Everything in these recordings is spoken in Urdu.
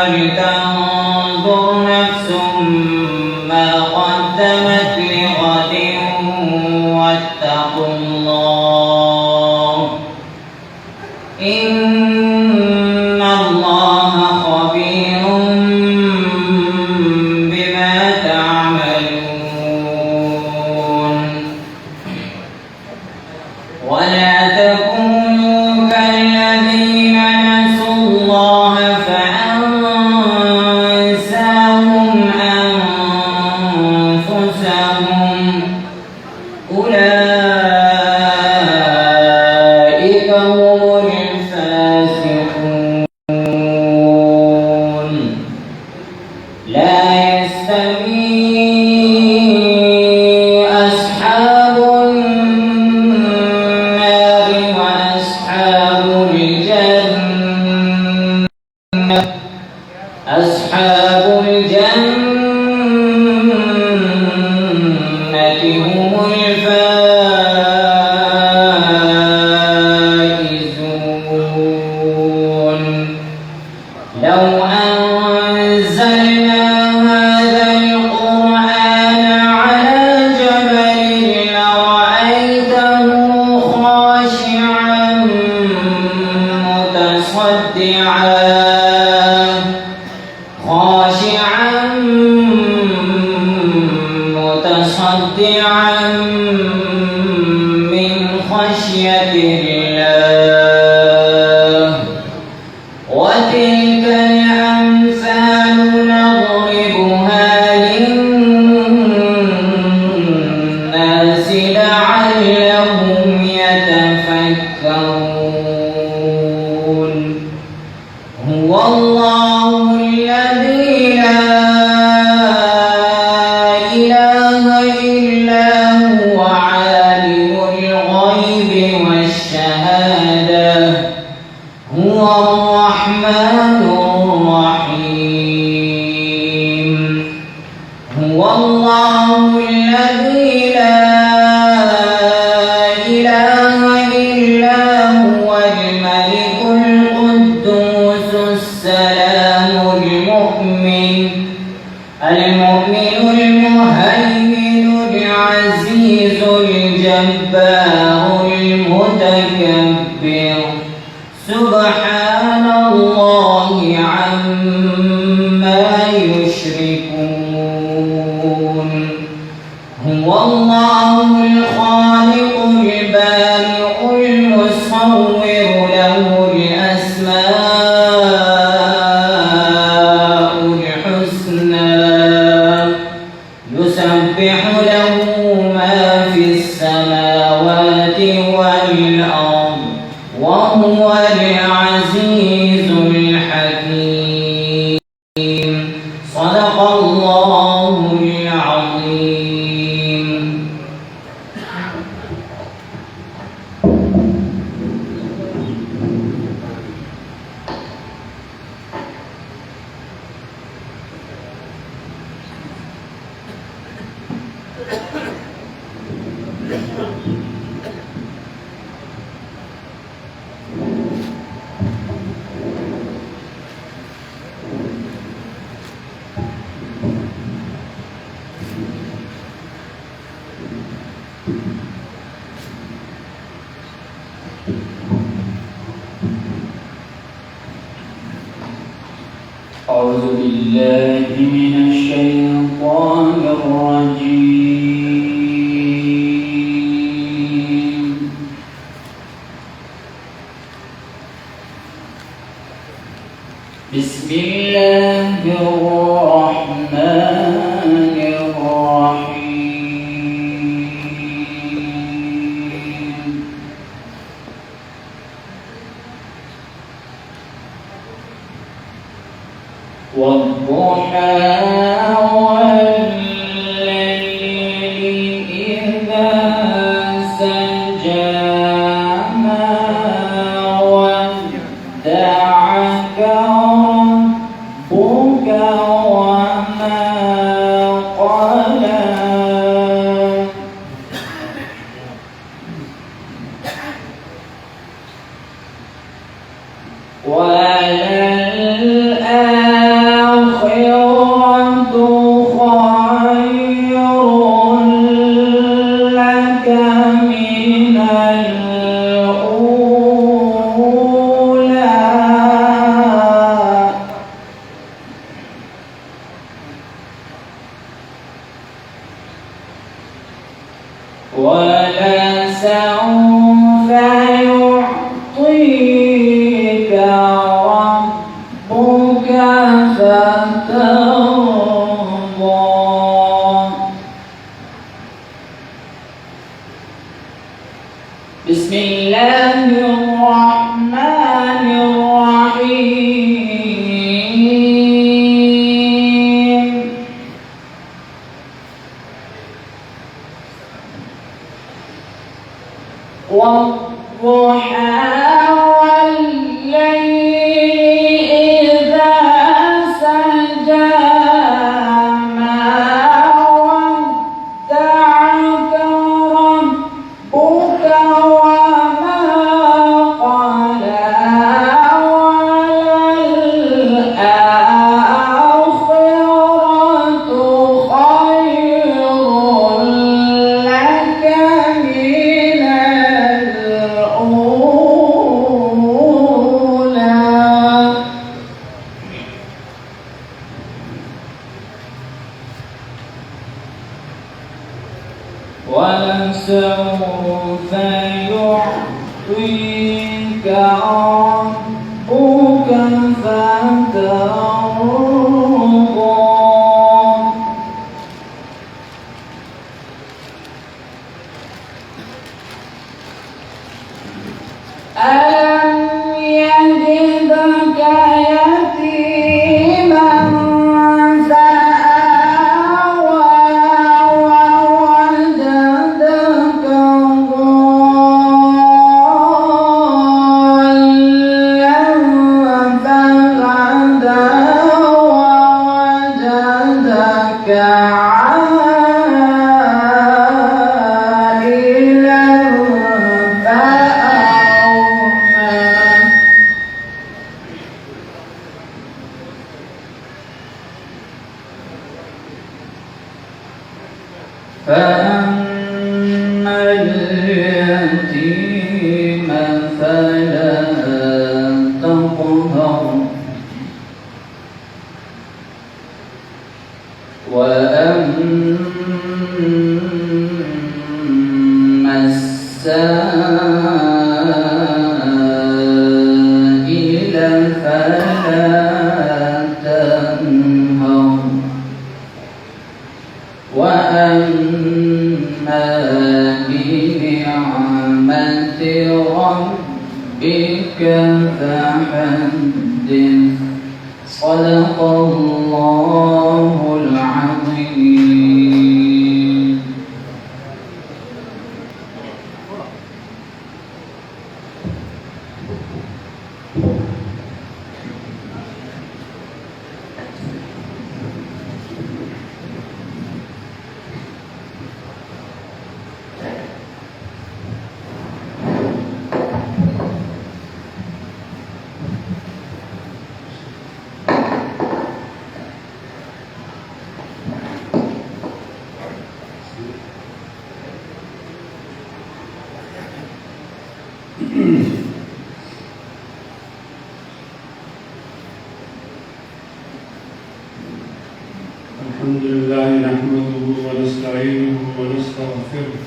ولتنظر نفس ما قدمت لغد واتقوا الله إن الله خبير بما تعملون ولا تكونوا كالذين نسوا الله فأنساهم أنفسهم أولئك هم الفاسقون لا يستوي أصحاب النار وأصحاب الجنة أصحاب الجنة هم الفائزون لو أنزلنا هذا القرآن على جبل لرأيته خاشعا متصدعا من خشية الله وتلك الأمثال نضربها للناس لعلهم يتفكرون هو الله الذي لا إله إلا هو عالم الغيب والشهادة هو الرحمن الرحيم هو الله الذي لا إله إلا هو الملك القدوس السلام المؤمن المهيمن العزيز الجبار المتكبر سبحان الله عما يشركون هو الله الخالق البارئ المصور له الأسماء الحسنى يسبح له ما في السماوات والأرض وهو العزيز الحكيم صدق الله العظيم أعوذ بالله من الشيطان الرجيم بسم الله الرحمن الرحيم والضحى والليل إذا سجى ما ودعك ربك وما قلى وللآخرة ربك فترضى. بسم الله الرحمن الرحيم. والضحى والليل إذا سجى ما ودعك ربك وما قلى وللآخرة خير لك من الأولى. ولسوف يعطيك ربك فترضى. ألم يجدك يتيما فآوى ووجدك ضالا فهدى ووجدك عائلا فأغنى. فأما اليتيم فلا تقهر وأما السائل فلا تنهر وأما بنعمة ربك فحدث. صدق الله العظيم. الحمد لله نحمده ونستعينه ونستغفره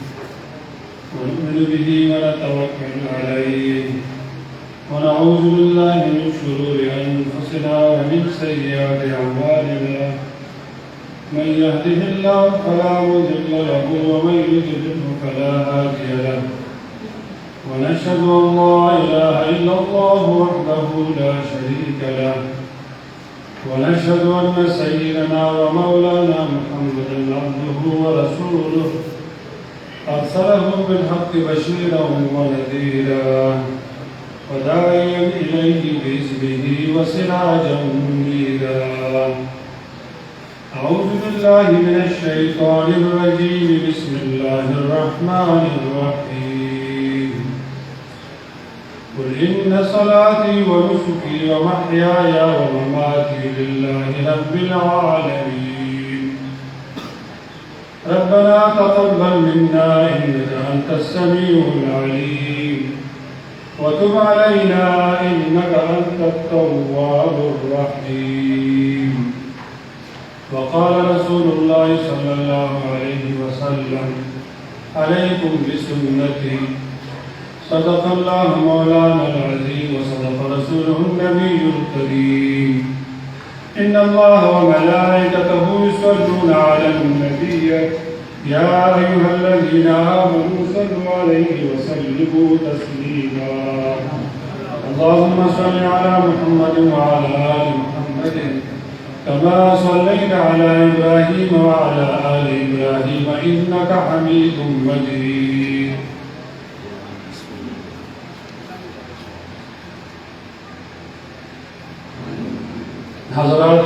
ونؤمن به ونتوكل عليه ونعوذ بالله من شرور أنفسنا ومن سيئات أعمالنا. من يهده الله فلا مضل له ومن يضلل فلا هادي له. ونشهد أن لا إله إلا الله وحده لا شريك له. ونشهد أن سيدنا ومولانا محمدا عبده ورسوله أرسله بالحق بشيرا ونذيرا وداعيا إليه بإذنه وسراجا منيرا. أعوذ بالله من الشيطان الرجيم. بسم الله الرحمن الرحيم. قل إن صلاتي ونسكي ومحياي ومماتي لله رب العالمين. ربنا تقبل منا إنك أنت السميع العليم وتب علينا إنك أنت التواب الرحيم. وقال رسول الله صلى الله عليه وسلم: عليكم بسنتي صدق الله مولانا العظيم وصدق رسوله النبي الكريم إن الله وملائكته يصلون على النبي يا أيها الذين آمنوا صلوا عليه وسلموا تسليما اللهم صل على محمد وعلى آل محمد كما صليت على إبراهيم وعلى آل إبراهيم إنك حميد مجيد حضرات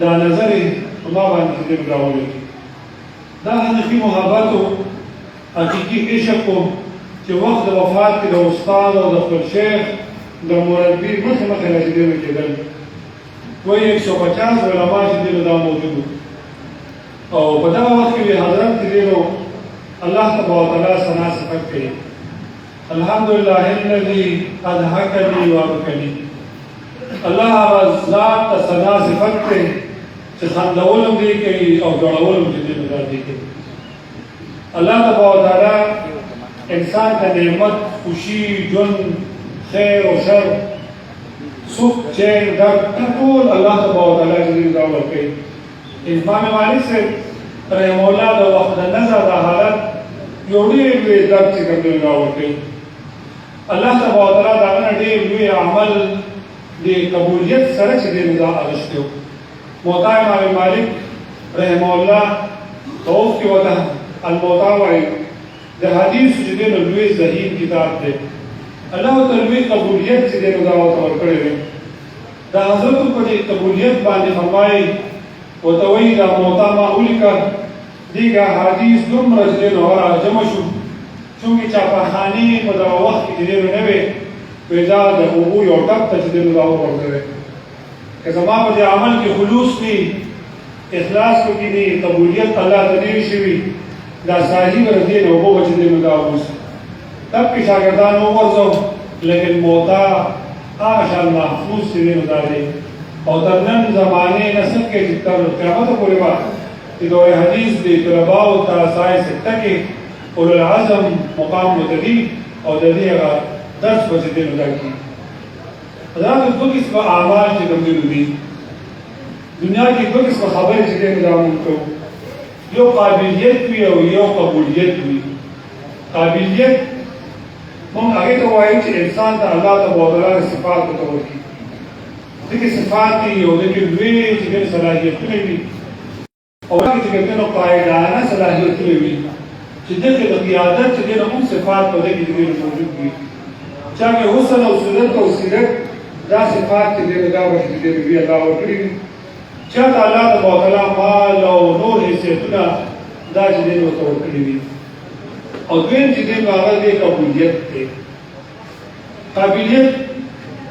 دا نظر ما باندې دې راوړل دا حقیقي محبت او حقیقي عشق چې وخت د وفات کې د استاد او د خپل شیخ د مربي مخه راځي کېدل وایي 150 علما چې دا موجود او په دا وخت کې حضرت دې نو الله تبارک وتعالى ثنا صفت کوي الحمدلله الذي اضحكني وابكني الله ذات ثنا صفت کوي چې خندولم دې کوي او جوړولم دې کوي الله تبارک وتعالى انسان ته نعمت خوشي جون خیر او شر سوق چین در ټول الله تبارک وتعالى دې دا ورکړي امام مالک سے رحم الله د وخت نظر د حالت یو ډېر لوی درد چې کوم دا ورکړي الله تبارک وتعالى دا نه ډېر لوی عمل دې قبولیت سره چې دې دا اغشتو موطا امام مالک رحم الله توف کی وجہ الموطا وائی ده حدیث جدے لوی ذہین کتاب دے اللہ تعالی قبولیت جدے دعوت ورکڑے دے دا حضرت کو دی قبولیت باندې فرمائے وتوی دا موطا ما اولکا دیگا حدیث دم رجدے نورا جمع شو چونکہ چاپا خانی په دا وخت کې جدے نه وي پیدا د ابو یو ټپ ته جدے دعوت ورکړي کہ زمان پر عمل کی خلوص بھی اخلاص کو کی نہیں قبولیت اللہ تدیر شوی دا صاحب رضین و بو بچے مداوس تب کی شاگردان ورزو لیکن موتا آشان محفوظ سے مدارے اور درنن زمانے نسل کے جتر قیامت پورے بات کہ دو حدیث دے طلباء و تاسائے سکتا کے اولو العظم مقام متدی اور دردی اگر درس بچے مدار کی حضرات دو قسم اعمال چې کوم دي دنیا کې دو قسم خبرې چې دا موږ یو قابلیت وي او یو قبولیت وي قابلیت موږ هغه ته وایو چې انسان ته الله تبارک وتعالى صفات ورکړي دغه صفات یو دغه لوی چې صلاحیتونه وي او هغه چې کومه قاعدانه صلاحیتونه وي چې دغه د قیادت چې کوم صفات په دغه کې موجود وي چا کې حسن او صورت او سیرت دا صفات چې دا وخت دې وی الله ورکړي چې الله تبارک وتعالى مال او نور حیثیتونه دا چې دې ورکړي وي او دویم چې دې هغه دې قبولیت دی قابلیت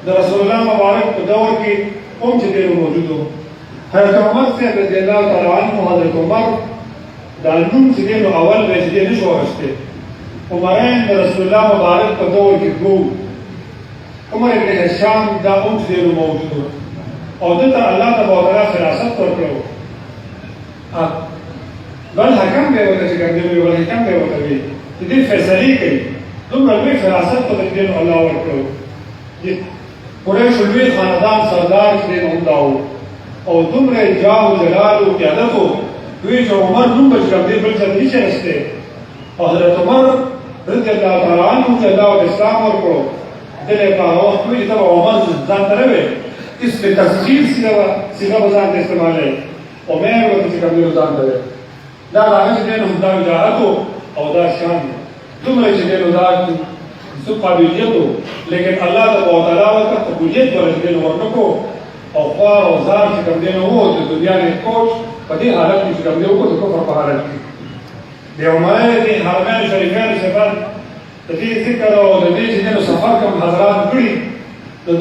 د رسول الله مبارک په دور کې کوم چې دې موجود وو حضرت عمر سے رضی الله تعالی عنہ حضرت عمر دا نوم چې دې اول به دې نشو ورشته عمرین د رسول الله مبارک په دور کې وو عمر ابن هشام دا اون چې موجود او دته الله تبارک وتعالى فراست ورکړو بل حکم به وته چې ګرځي وي حکم به وته وي دې فیصله کوي دومره لوی فراست په دې الله ورکړو قریش لوی خاندان سردار چې هم داو او دومره جاه او جلال او قیادت وی چې عمر نوم بچ کړ دې بل څه نشي رسته حضرت عمر رضي الله تعالى عنه چې الله د اسلام ورکړو دلې په هغه وخت کې ته عمر ځان ته نه وې اسم تصغیر سیغه به ځان ته استعمالوي عمر ورته چې کوم ځان ته وې دا هغه چې نو دا وجاهتو او دا شان دومره چې نو دا څو قابلیتو لیکن الله تعالی ورته قبولیت ورته ورکړو او خوار او زار چې کوم دی نو وو د دنیا نه کوچ په دې حالت کې چې کوم دی وو د کفر په حالت کې د عمر د حرمین شریفین سفر د دې ذکر او د دې چې نو سفر کوم حضرات کړی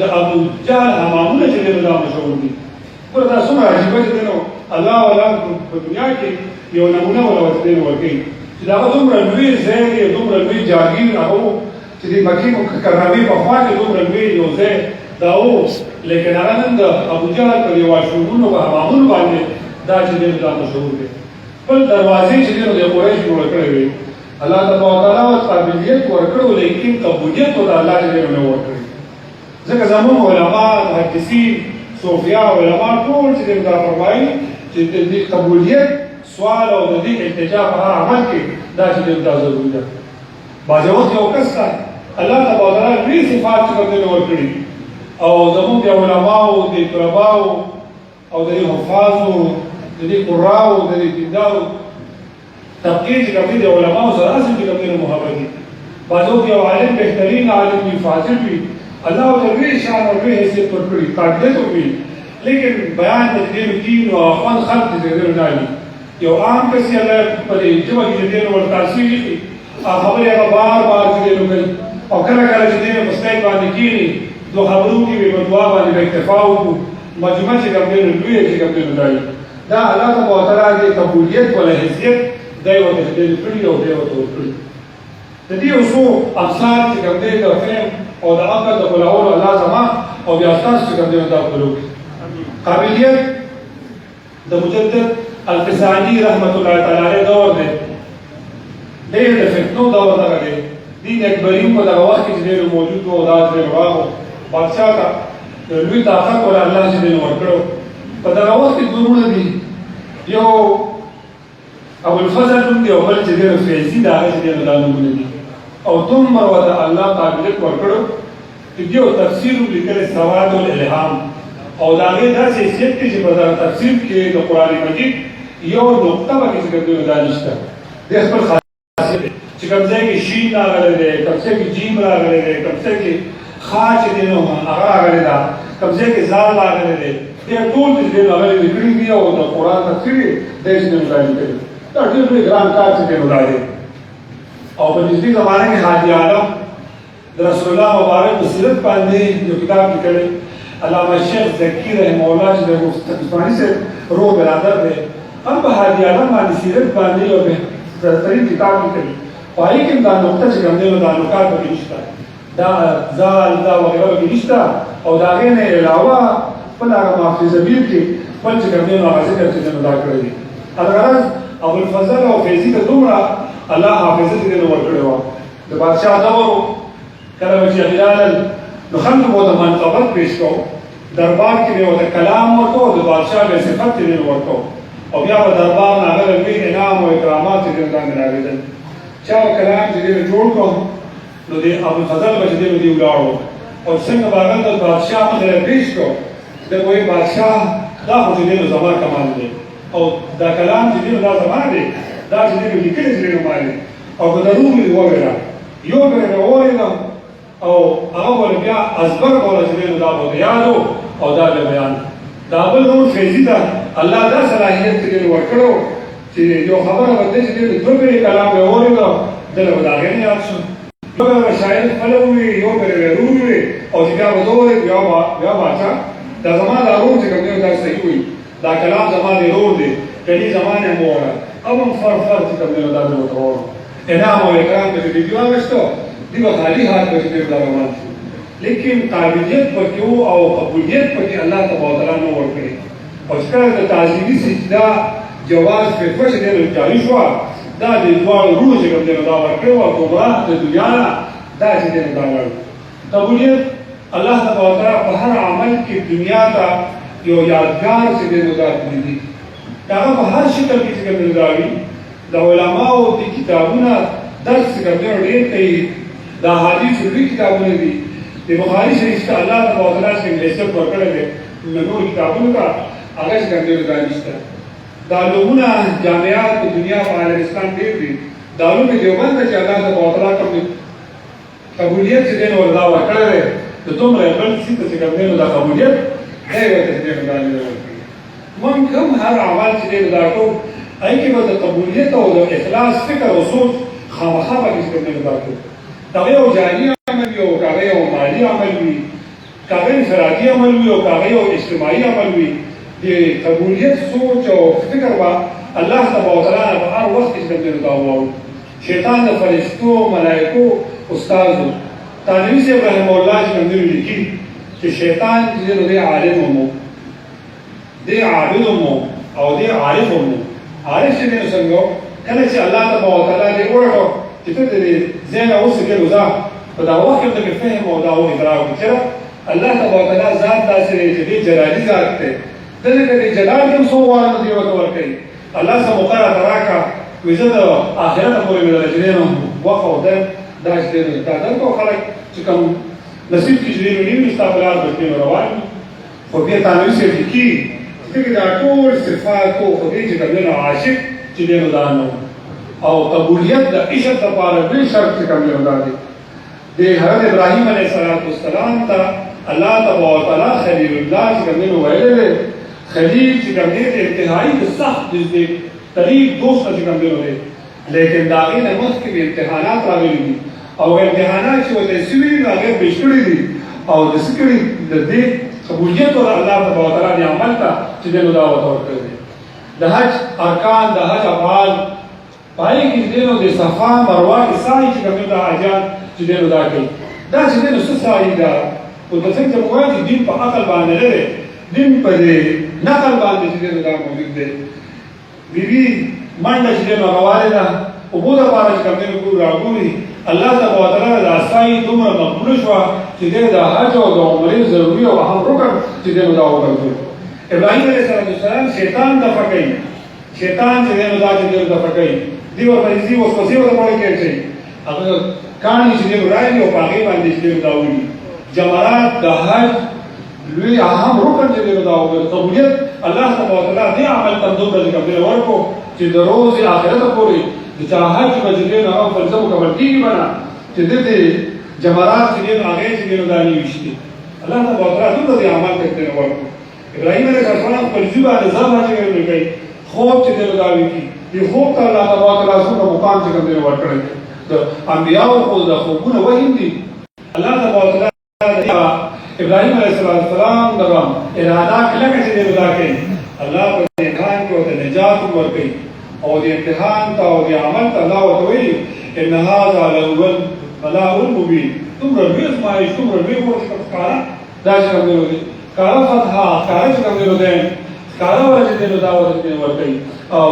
د ابو جهل همامونه چې نو دا مشهور دي ګوره دا څومره عجیبه چې نو الله ولا په دنیا کې یو نمونه ولا ورته ورکړي چې دا دومره لوی ځای دومره لوی جاګیر هغه چې د مکې مکرمه په خوا کې دومره لوی یو ځای دا اوس لیکن هغه نن د ابو جهل په یو شومونو په همامونو باندې دا چې دی دا مشهور دی خپل دروازې چې دی نو د قریش جوړ کړی وي الله تعالی او قابلیت ورکړو لیکن قبولیت او الله چې دی نو ورکړي ځکه زموږ علما محدثین صوفیا علما ټول چې دا فرمایي چې د قبولیت سوال او د دې التجا په عمل کې دا چې دا ضروري ده بعض وخت یو کس الله تعالی لوی صفات څرګندول ورکړي او زموږ د علماو د طلباو او د حفاظو د دې قراو د دې دیندارو تفکیر چې کوي د علماو سره اصل کې کوي محبت دي بعضو کې عالم بهترین عالم وي فاضل وي الله تعالی شان او به حیثیت ورکړي قابلیت وي لیکن بیان د دې دین او افغان خلق دې نه لري یو عام کسي الله په دې جواب کې دې ور تاثیر کوي خبره هغه بار دې نو کوي او کله کله چې دې مستعد باندې کیږي دو خبرو کې به دعا باندې اکتفا وکړو مجموعه چې کوم دی لوی چې کوم دی دی دا الله تعالی د قبولیت ولا حیثیت دی او د دې کړي او دی او کړي د دې اوسو افسار چې کوم دی د فهم او د عقل د بلاول الله زما او بیا تاسو چې کوم دی دا کولو قابلیت د مجدد الفسانی رحمت الله تعالی علیه دور دی د فتنو دور دی دین اکبرین په دغه وخت کې ډېر موجود وو دا ډېر واغو بادشاہ ته لوی طاقت ول الله چې دین ورکړو په دغه وخت کې ګورونه دي یو ابو الفضل نوم دی او بل چې ډېر فیضي دا هغه چې دین دا نومونه دي او دومره وته الله قابلیت ورکړو چې یو تفسیر لیکل سواد الالهام او دا هغه داسې حیثیت چې په تفسیر کې د قران مجید یو نقطه به کې څنګه دا نشته د خپل خاصیت چې کوم ځای کې شین راغلی دی کوم ځای کې جیم راغلی دی کوم ځای کې خا چې دی نو هغه راغلی ده کوم ځای کې زال راغلی دی دا ټول چې دی راغلی دی کړي دي او د قرآن تفسیر د دې نه راځي کړي دا ډېر لوی ګران کار چې دی راځي او په دې زمانه کې حاجی عالم د رسول الله مبارک د سیرت باندې یو کتاب لیکلی علامه شیخ زکی رحمه الله چې د مستقبلي سے رو برادر دی هم په حاجی عالم باندې سیرت باندې یو بهترین کتاب لیکلی پای کې دا نقطه چې کوم دی نو دا نکات به نشته دا زال دا وغیره به نشته او دا غیر نه علاوه په هغه محفظه بیل کې بل چې کوم دی نو هغه ذکر چې نو دا کړی دی الغرض ابو الفضل او فیضی ته دومره الله حافظه دې نو ورکړی و د بادشاہ دور کله چې هلال نو خلک مو د منقبت پیش کو دربار کې یو د کلام ورکو د بادشاہ به صفت دې نو ورکو او بیا په دربار نه هغه لوی انعام او اکرامات دې باندې راغلل چا کلام چې دې جوړ کو نو دې ابو الفضل به دې دې ولاړو او څنګه باغل د بادشاہ په پیش کو د کوئی بادشاہ دا خو دې نو زما کمال دی او دا کلام چې دې دا زما دی دا چې دې لیکل دې نو مالي او په ضروري وګړه یو به وایو او هغه بیا ازبر کوله چې دا به یادو او دا به بیان دا بل نور فیضی دا الله دا صلاحیت دې ورکړو چې یو خبره ورته چې د دوه کلام به وایو دغه وداغې نه اصل یو به شاید فلوي یو به وروري او چې دا وځوي بیا واچا دا زمانه ضرور چې کوم دا صحیح وي دا کلام زمانه ضرور دی کله زمانه موره او من فرفر چې کوم دا ضرور انعام او اکرام دې دی واغشتو دی خالی حال به دې دا روان شي لیکن قابلیت پکې او قبولیت پکې الله تعالی نو ورکړي او څنګه د تعظیمی سجدا جواز په فش دې جاری شو دا د دوه روح چې کوم دا ورکړو او ګمراه د دنیا دا چې دې دا ورکړو قبولیت الله تعالی په هر عمل کې دنیا ته یو یادګار چې دې دا دي دا په هر شکل کې چې کوم دا وي د علماء او د کتابونو د درس کوي ډېر کوي دا حدیث لوی کتابونه دي د بخاري شریف ته الله تعالی څنګه عزت ورکړی دی نور کتابونو ته هغه څنګه دا نشته دا لومونه جامعات په دنیا په عالم اسلام ډېر دي دا لومه دیوبند چې الله تعالی کوم قبولیت چې دین وردا ورکړی دی د دومره بل څه چې کوم دا قبولیت دی ورته دې باندې ورکړي مونږ هم هر عمل چې دې دا ټول اې کې به د قبولیت او د اخلاص فکر او سوچ خامخا به کې څنګه دا ټول دا یو جاری عمل یو کاغه یو مالی عمل وي کاغه انفرادي عمل وي او کاغه یو اجتماعي عمل وي د قبولیت سوچ او فکر وا الله تعالی په هر وخت کې څنګه دا وایي شیطان د فرشتو ملائکو استادو تعالی سے ابراهیم الله چې موږ لیکي چې شیطان دې له عالم مو دې عابد مو او دې عارف مو عارف چې نو څنګه کله چې الله تعالی دې ورته چې ته دې زين اوس کې وځه په دا وخت کې فهم او دا او ادراک چې الله تعالی ذات داسې دې جلالي ذات ته دغه جلال کوم سو وانه دی ورکړي الله سم مقرر دراکا وجد اخرت پورې ملګرینو وقو ده دا چې دا دغه خلک چې کوم نصیب کې جوړې نیو استقلال بچي روان خو بیا تاسو یې کی چې دا ټول صفات او خدای چې دغه عاشق چې دینو دانو او قبولیت د عشق لپاره به شرط کوم یو دادي د حضرت ابراهیم علیه السلام ته الله تعالی خلیل الله چې دغه ویل خلیل چې دغه انتهایی سخت دي طریق دوست چې کوم دی لیکن دا غینه مخ کې امتحانات راغلي دي او امتحانات چې وته سوي هغه بشکړي دي او د سکړي د دې قبولیت او الله تعالی دی عمل ته چې دنو دا ورکړي د حج ارکان د حج افعال پای کې دنو د صفا مروه کې سعی چې کوم دا حاجات چې دنو دا کوي دا چې دنو څه سعی دا او د څنګه مواد دین په عقل باندې لري دین په نقل باندې چې دنو دا موجود دی بیبي منډه چې نو غواړي دا او بو دا پاره چې کوم ګور راغوري الله تعالی دا سایه دومره مقبول شو چې د حج او د عمرې ضروري او اهم رکن چې نو دا وکړي ابراهيم عليه السلام شیطان د فکای شیطان چې نو دا چې د فکای دی ورته دی اوس په سیمه باندې کې هغه کانی چې نو راځي او هغه باندې چې دا وایي جمرات د حج لوی اهم رکن چې دا وکړي قبولیت الله تعالی دې عمل تندوب د کوم ورکو چې د روز آخرت پورې د چاحت مجلین او فلسفه کوم کیږي بنا چې دې جمرات چې هغه چې نو دانی وشتي الله تعالی دې عمل کوي ورکو ابراهيم عليه السلام په ځبا د ځما چې کوي خوب چې نو داوي کی دې خوب ته الله تعالی څنګه مقام چې کوم ورکړي د انبیانو خو د خوبونه وایي دي الله تعالی ابراهيم عليه السلام دغه اراده کله چې دی وکړي الله په امتحان کې او د نجات ورکړي او د امتحان ته او د عمل ته الله وتوي ان هذا لهو البلاء المبين تمر بیس ما تمر به ورته کارا دا چې موږ کارا فتحه کارا چې موږ له کارا ورته دی دا ورکړي او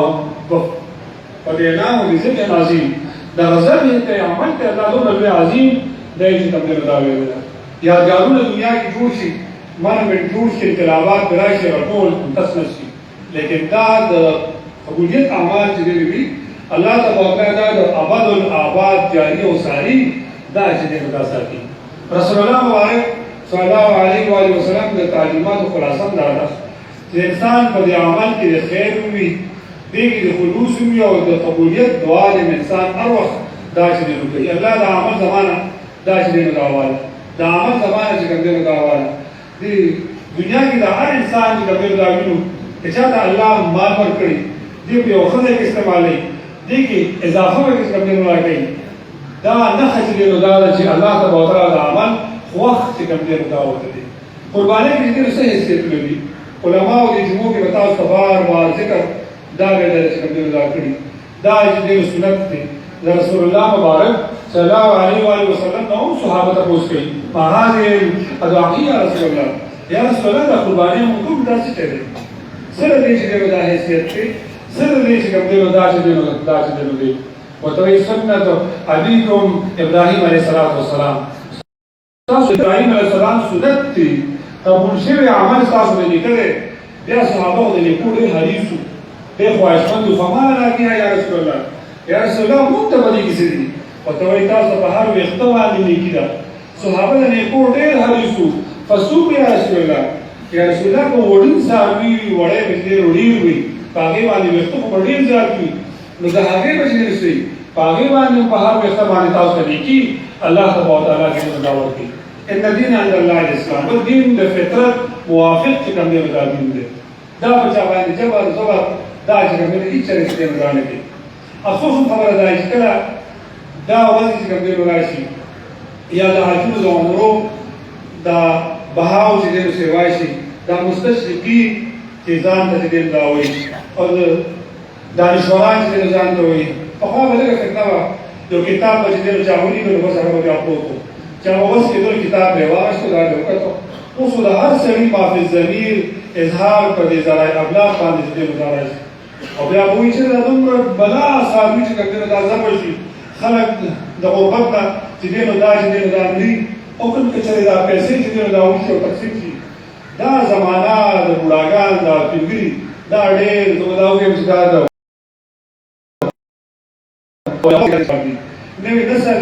په دې نام دې ذکر عظیم دا غزل ته عمل ته الله دې عظیم دې چې موږ دا ویل یادګارونه دنیا کې جوړ شي مونومنټ جوړ شي انقلابات راشي او ټول تصنع شي لیکن دا د قبولیت اعمال چې دی وی الله تعالی دا د ابد الاباد جاری او ساری دا چې دی دا ساتي رسول الله صلی الله علیه و آله وسلم د تعلیمات خلاصه دا ده چې انسان په عمل کې د خیر وي دغه د خلوص وي او د قبولیت دعا د انسان هر وخت دا چې دی کوي الله د عمل زمانہ دا چې دی دا واله دا عمل زمانه چې کوم دی دا واله دی دنیا کې دا هر انسان چې کوم دا وینو چې چاته الله مال ورکړي دی په یو خدای کې استعمالي دی کې اضافه ورکړي کوم دی راکړي دا نه خچلې نو دا چې الله تعالی دا عمل وخت چې کوم دی دا وته دي قرباني کې دې څه حیثیت لري علماء د جمعو کې بتاو صبر او ذکر دا ویل چې کوم دی دا کړی دا چې سنت دی رسول الله مبارک صلی الله علیه و آله وسلم نو صحابه ته پوښتنه کوي ما هغه ادعای یا رسول الله یا رسول الله قرباني موږ داسې کوي سره دې چې دا حیثیت دی سره دې چې کوم دی دا چې دی وتوي سنت ابيكم ابراهيم عليه السلام تاسو ابراهيم عليه السلام سنت دي قبول شوی عمل تاسو دې کړی بیا صحابه دې کړی حدیثو دغه خواهشمند فما راګیا یا رسول الله یا رسول الله موږ ته باندې کیسه دي وتوي تاسو په هر وخت باندې نیکی ده صحابه د نیکو ډېر حدیثو فسوق یا رسول الله کو وړین ساروي وړې بجلی وړي وي پاګې باندې وخت په ډېر ځات وي نو د هغه بجلی رسي پاګې باندې په هر وخت باندې تاسو نیکی الله تبارک وتعالى کې مداور کوي ان الدين عند الله الاسلام والدين د فطرت موافق چې کوم دی د دین دی دا په چا باندې جبر زبر دا چې کوم دی هیڅ څه نه مدانه کوي افسوس خبره ده چې کله دا وځي چې کوم دی راشي یا د حاکم د عمرو دا بهاو چې دې سیوای شي دا مستشرقي چې ځان ته دې دا وایي او دانشوران چې ځان ته وایي په هغه بلګه فتنه یو کتاب چې دې چاولي نو بس هغه بیا پروتو چې اوس کې دغه کتاب به واښته دا وکړو اوس د هر سړي ما په ضمیر اظهار پر دې ذرای ابلاغ باندې دې مدارج او بیا وایي چې دا دومره بلا صاحب چې کړه دا ځم شي خلک د غربت نه چې دې نو دا چې دې نو دا ملي او کوم چې دا پیسې چې دې نو دا وشو تقسیم شي دا زمانہ د بوډاګان دا پیګری دا ډېر دا وګورئ چې دا نوې نسل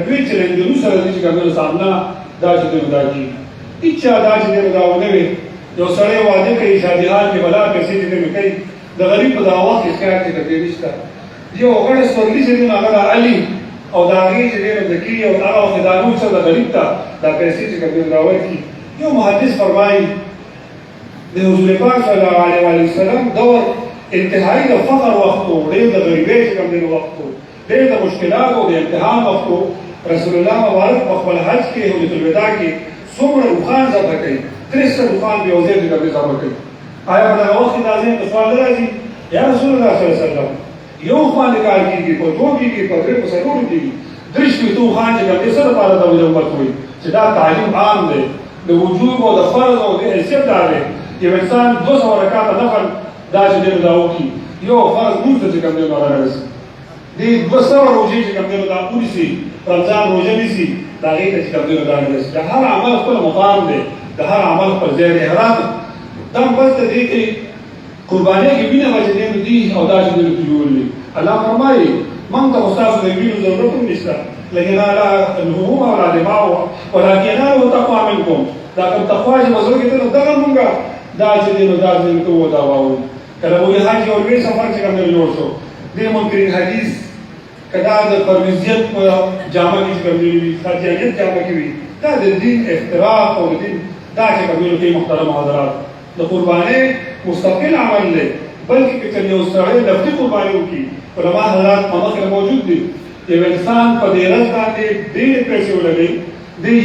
دوی چې له دوی سره د کومو سامنا دا چې دوی دا کی اچھا دا چې دوی دا ونوي یو سړی واده کوي شادي حال کې بلا پیسې چې دوی کوي د غریب په دعوا کې ښکار کې کوي نشته یو غړ سورلي چې دوی هغه علي او دا غي چې دوی د کی او هغه خدانو چې د غریب ته دا پیسې چې دوی راوړي کی یو محدث فرمایي د حضور پاک صلی الله علیه وسلم دور انتهایی د فقر وختو ډېر د غریبۍ چې کوم دی وختو ډېر د مشکلاتو د امتحان وختو رسول الله مبارک په خپل حج کې حجۃ الوداع کې څومره روخان ذبح کوي 300 روخان به وزیر د ذبح کوي آیا په هغه وخت لازم د سوال راځي یا رسول الله صلی الله علیه وسلم یو خان کار کیږي په دوه کیږي په درې په څلور کیږي درش کې تو خان چې د سره لپاره د وجوب کوي چې دا تعلیم عام دی د وجوب او د فرض او د حیثیت دی یو انسان 200 رکعات نفل دا چې دا وکي یو فرض مونږ ته کوم دی راځي دې 200 روزي چې کوم دی دا پوری سي رمضان روزه نيسي دا غي ته چې کوم دی دا راځي دا هر عمل خپل مقام دی دا هر عمل پر ځای احرام دا بس دې کې قرباني کې بنا وجه دې او دا چې دې جوړلې الله فرمایي من ته استاد دې وینو ضرورت نشته لكن على الهموم ولا دماء ولكن انا وتقوى منكم دا کوم تقوا چې مزور کې ته دا مونږه دا چې دې دا دې ته ودا واو کله وې حج او وې سفر چې کوم جوړ شو دې منکرین حدیث کدا د پرویزیت په جامه کې کوم دی خاطیت جامه کې وي دا د دین اختراق او دین دا چې کوم دی محترم حضرات د قرباني مستقل عمل دی بلکې کله یو سړی لفظي قرباني وکي علماء حضرات په مخ موجود دي یو انسان په دې رضا باندې ډېر پیسې ولګي دی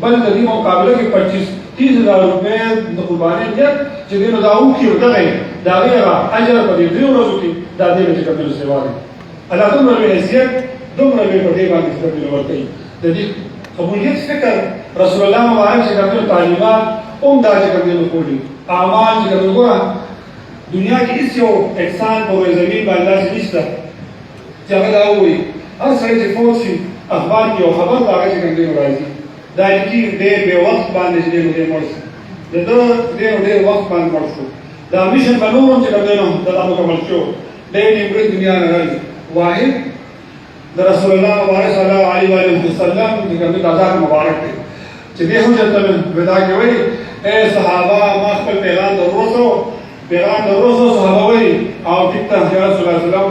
بل د دې مقابله کې 25-30,000 روپے د قرباني نیت چې دینو دا او کې ودغه دا غیره اجر په دې دیو ورځو کې دا دې چې کومه سیوا دي الله دومره حیثیت دومره په دې باندې ستاسو ورته د دې قبولیت فکر رسول الله مبارک چې کومه تعلیمات دا چې کومه کولی اعمال چې کومه دنیا کې هیڅ یو احسان په زمين باندې نشته چې هغه دا وایي هر څه چې فوسي اخبار کې او خبر دا چې کومه راځي دا کې دې به وخت باندې دې مرسته د دې وخت باندې مرسته دا میشن بنوم چې کومه دا مکمل شو دې نیمه دنیا نه راځي واحد د رسول الله مبارک صلی الله علیه وسلم د کومه ذات مبارک دی چې دې حجت الوداع کې وایي اے صحابه ما خپل پیغام دروسو صحابه وایي او کته رسول الله صلی الله علیه وسلم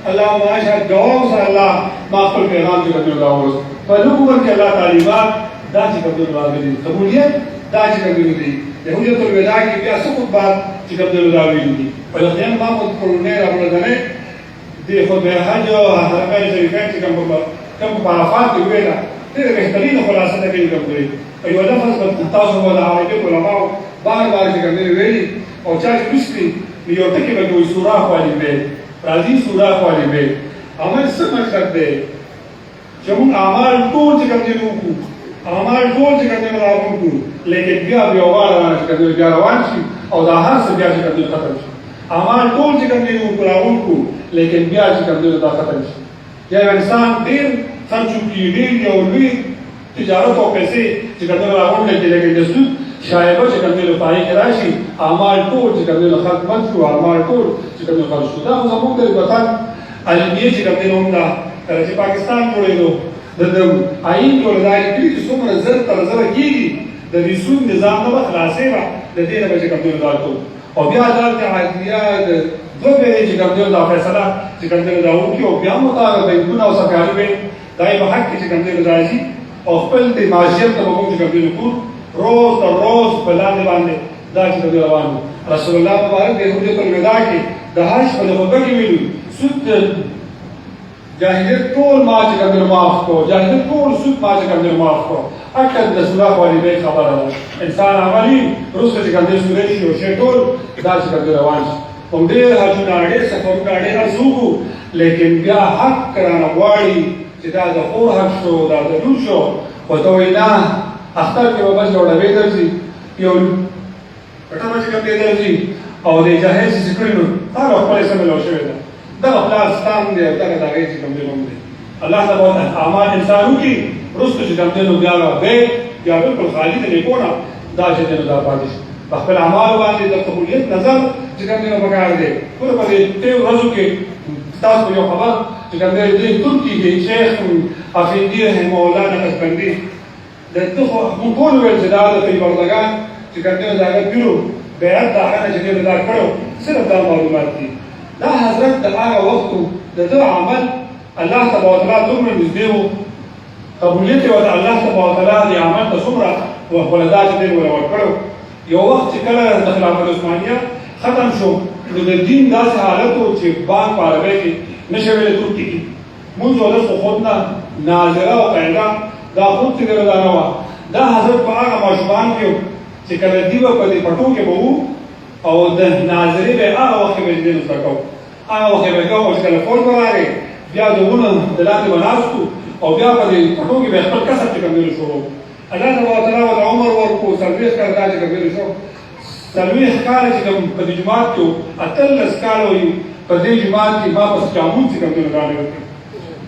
اللهم اشهد جواب صلی الله ما خپل پیغام دې کوي دا ورس په لوګور کې الله تعالیات دا چې کوي راغلي قبولیت دا چې کوي دي د حجت الوداع کې بیا څه بعد چې کوي دا ویلي په لږه ما په کورونه راغله دي خو به حج او حرکات شریفین چې کوم په عرفات کې ویلا دې بهترین خلاصه ده کې کوي ایو لفظ په تاسو ولا عربي علماء بار چې کوي ویلي او چا چې مشکل یو ټکی به کوئی سوره خالي به راځي سوره خالي به عمل څه مقصد دی چې موږ اعمال ټول چې کوي راوړو لیکن بیا روان شي او دا هر څه بیا چې کوي ختم شي اعمال ټول چې کوي راوړو لیکن بیا چې کوي دا ختم شي یا انسان ډیر خرچ کوي ډیر یو لوی تجارت او پیسې چې کوي راوړل کې لیکن د سود شایبه چې کوي له پای کې راشي اعمال ټول چې کوي ختم شو اعمال ټول چې کوي خرج شو دا زموږ د وطن علمیه چې کوم دی نو دا کله چې پاکستان جوړېدو د آئین کې ولدا کړي چې څومره زر تر زر کېږي د دې سود نظام نه به خلاصې به د دې نه به چې کوم دی دا کوو او بیا عدالت عادلیه د دوه پیرې چې کوم دی دا فیصله چې کوم دی دا وکړي او بیا مطابق بینکونه او سرکاري بینک دا یې په حق کې چې کوم دی راځي او خپل د معاشیت ته به موږ چې کوم دی ټول روز تر روز په لاندې باندې دا چې کوم دی روان وو رسول الله مبارک د حجت الوداع کې د حج په خطبه کې ویلي سود جاهلیت ټول ما چې کوم دی معاف کو جاهلیت ټول سود ما چې کوم دی معاف کو اکد د سوره والی به خبره ده انسان عملی روسه چې کوم دی سورې شي او شی ټول دا چې کوم دی روان شي او ډېر حجونه ډېر سفرونه ډېر ارزوګو لیکن بیا حق کرانه غواړي چې دا د خور حق شو دا د لور شو او ته وایي نه اختر کې به بس یو ډبې درځي یو پټه چې کوم دی درځي او د جاهل چې کړی نو هغه خپل سم له شوی ده دا خپل ستان دی او دا د هغه چې کوم دی نوم دی الله تعالی اعمال انسانو کې رسو چې کوم دی نو بیا بیا بالکل خالي نه کوونه دا چې دی دا پاتې په خپل اعمال باندې د قبولیت نظر چې کوم دی نو پکار دی ټول په دې ته ورځو کې تاسو یو خبر چې کوم دی د ترکی کې شیخ افندی مولانا قسطندی د دغه مونږ ول چې دا د پیغمبرګان چې کوم دی دا غوړو بیعت دا هغه چې دی دا کړو صرف دا معلومات دي دا حضرت د هغه وخت د دغه عمل الله تبارک وتعالى دومره نږدې وو قبولیت او الله تبارک وتعالى د عمل ته څومره ولدات دې ورکړو یو وخت چې کله د خلافت عثمانیه ختم شو نو د دین داسې حالت و چې بانک په عربۍ کې نشه ویلې ترکي کې مونږ ولس خو خود نه ناظره او قاعده دا خود چې دا نه وه دا حضرت په هغه ماشومان کې چې کله دیوه په دې پټو کې به وو او د ناظرې به هغه وخت به دې زده کوو هغه وخت به کوو چې کله فوج به راغی بیا د ونه د لاندې به ناستو او بیا په دې پټو کې به خپل کسب چې کوم شروع الله تبارک وتعالى د عمر ورکو سرویس کار دا چې کوم شو سرویس کار چې کوم په دې جماعت کې اتلس کال وي په دې جماعت کې ما په چامون چې کوم راغلی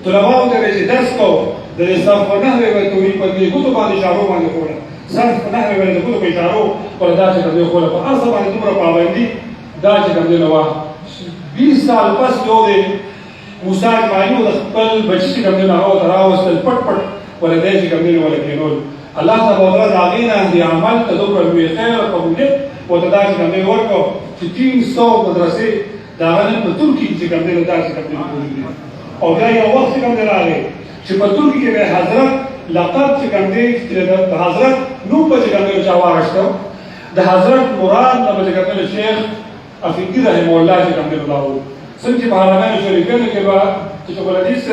طلباو ته چې درس کو د صرف نه وي ته وي په دې کوته باندې اشاره باندې کوله صرف نه وي د کوته په اشاره پر دا چې کوم کوله په اصل باندې دومره پابندي دا چې کوم نو 20 سال پس یو دی موسی مایو د خپل بچی چې کوم نه راوستل پټ پټ ولدې چې کوم نه ولکینول الله تبارک وتعالى داغینا دی عمل ته دومره لوی خیر او قبولیت او دا چې کوم نه ورکو چې 300 مدرسې دا غنه په ترکی چې کوم نه دا چې کوم نه او دا یو وخت کوم نه راغی چې په ترکی کې به حضرت لقب چې کوم دی چې د حضرت نو په چې کوم نه چا واشتو د حضرت مراد د چې کوم نه شیخ افیدی رحم الله چې کوم نه لاو څنګه په حرمین شریفین کې به چې په حدیث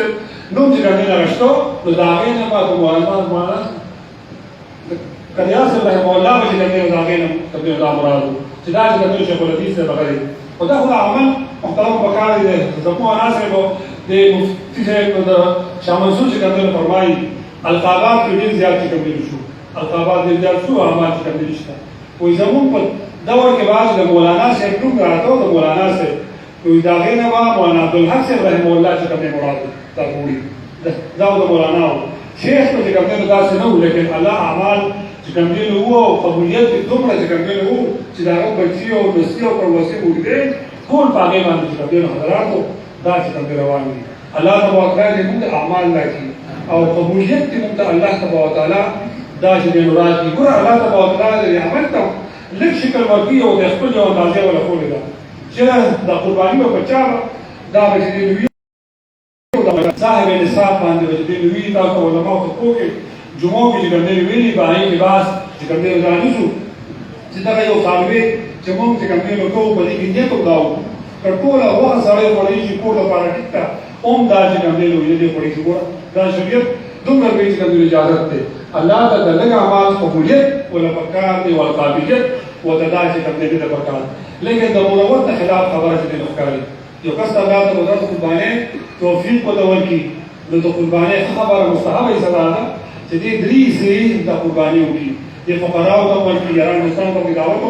نو چې کوم نه راشتو نو دا غینه په مولانا کلیاس رحم الله چې کوم نه دا غینه کوم نه مراد چې دا چې کوم شیخ الحدیث بغیر او دا هو عمل محترم بکار دی زموږ عناصر به د مفتی صاحب د شاه منصور چې کوم فرمایي القابات ډېر زیات چې کوم شو القابات ډېر زیات شو اعمال چې کوم شته وې زموږ په دور کې بعد د مولانا صاحب کوم راته د مولانا صاحب وې دا غینه وا مولانا عبدالحق صاحب رحم الله چې کوم مراد دا وړي دا د مولانا شیخ په کوم نه داسې نه لیکن الله اعمال چې کوم دی وو قبولیت دومره چې کوم دی وو چې دا او بچي او دستي او پروسه وګړي ټول پاګې باندې چې کوم حضراتو دا چې کوم روان دي الله تبارک وتعالى موږ اعمال لکې او قبولیت دې موږ الله تبارک وتعالى دا چې مراد دي ګور الله تبارک وتعالى دې عمل ته لږ شکل ورکړي او د خپل یو اندازې ولا کولې ده چې دا قرباني او بچا دا به دې وی صاحب نصاب باندې دې وی دا علماء خو کې جمعو کې کوم دی ویلي باندې کې باز چې کوم دی ځانوسو چې دا یو فاروي چې موږ چې کوم دی نو کوو په دې کې نیت وکاو کټوله واه سره وړي چې کوله پاره ټیکتا اوم دا چې کوم دی نو دې وړي چې ګور دا شریعت دومره به چې کوم دی اجازه ده الله تعالی دغه اعمال قبولیت ولا پکار دی او قابلیت او دا چې کوم دی د پکار لیکن د مروت خلاف خبره چې نه ښکاري یو کس الله تعالی د قربانه توفیق ودور کی نو د قربانه خبره مستحبه صدا ده چې دې درې سي د قرباني وکړي د فقراو ته ورکړي یاران انسان ته دعوت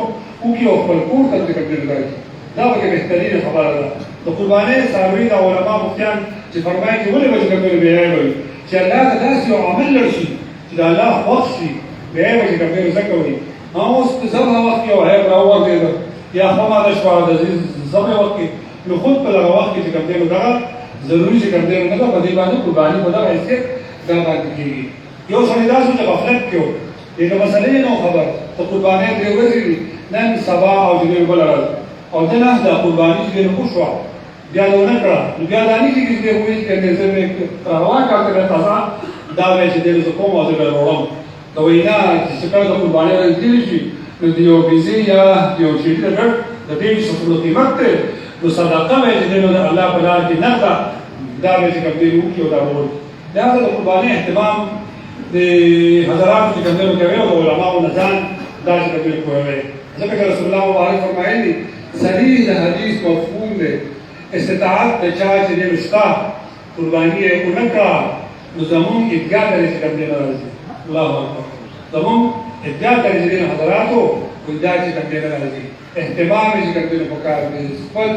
وکړي او خپل کور ته تکبیر راځي دا به بهترینه خبره ده د قرباني ساروي د علماء مفتیان چې فرمایي چې ولې به تکبیر بیان وي چې الله ته داسې یو عمل لرشي چې د الله خوښ شي بیا به تکبیر زکوي اوس زبه وخت یو هي راوړ دی یا خما د شوار د زبه وخت نو خود په هغه وخت کې تکبیر دغه ضروري چې کوم دی نو په دې باندې قرباني په دغه حیثیت دا باندې کېږي یو سړی داسې چې غفلت کې و دغه مسلې نو خبر ته قرباني درې ورځې وي نن سبا او د بله ورځ او دنه د قرباني چې نو وشوه بیا نو نه کړه نو بیا دا نه کېږي چې وایي چې زه مې روان کړ ته تازه دا وایي چې زه کوم او زه به وړم دا وایي نه چې کله د قرباني راځي شي نو د یو بيزي یا د یو شي د دې څه قیمت ته نو صدقه وایي چې نو د الله په لار کې نه دا به چې کوم دی وکي او دا ورو دا د قرباني اهتمام د حضرات چې کوم دی کوي او علماء نه ځان دا چې کوي کوي ځکه رسول الله مبارک فرمایلی صحیح د حدیث مفهوم دی استطاعت د چا چې د مشتا قرباني یې اونکړه نو زمون ادعا لري چې کوم دی راځي الله اکبر زمون ادعا لري چې حضراتو ادعا چې کوم دی راځي اهتمام چې کوم دی په کار دی خپل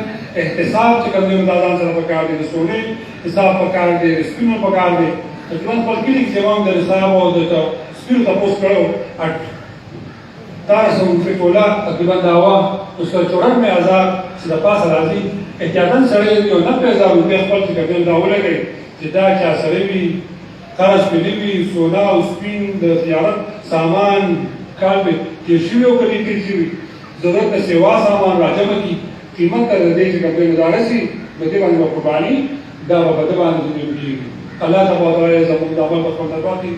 احتساب چې کوم دی د ځان سره په کار دی سونې حساب په کار دی سپینو په کار دی تقریبا خپل کلی کې جواب د حساب او د سپینو تاسو کړو تاسو په ټوله تقریبا داوا اوس چورن مې آزاد چې د پاسه راځي احتیاطاً سره یو نه پیدا روپیا خپل چې کوم دا ولګي چې دا چا سره وي قرض پلی وي سونا او سپین د زیارت سامان کال به تیر شوي او کلی تیر شوي ضرورت د سیوا سامان راجمه کی قیمت ته د دې چې کوم مدارسي د دې باندې قرباني دا په دې باندې کېږي الله تعالی زموږ د عمل په خپل باندې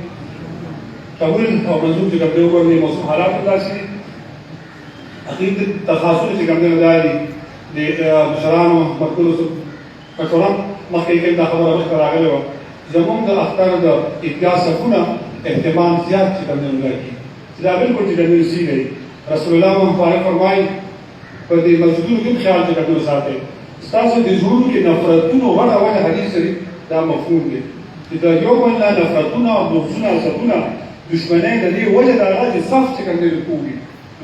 قبول او منظور چې کوم وګورئ موضوع حالات داسې اخیر تخاصل چې کوم دی د مشرانو مقبولو کټورم مخکې کې دا خبره مخکې راغلې وه زموږ د اختر د عیدګاه صفونه اهتمام زیات چې کوم دی لري چې دا بالکل چې کوم سی دی رسول الله مبارک فرمایي په دې مسجدونو کې خیال چې کوم ساتي ستاسو د زړونو کې نفرتونو وړه وړه حدیث لري دا مفهوم دی چې دا یو بل نه نفرتونه او بغضونه او سبونه دشمنۍ د دې وجه د هغه چې صف چې کوم دی کوي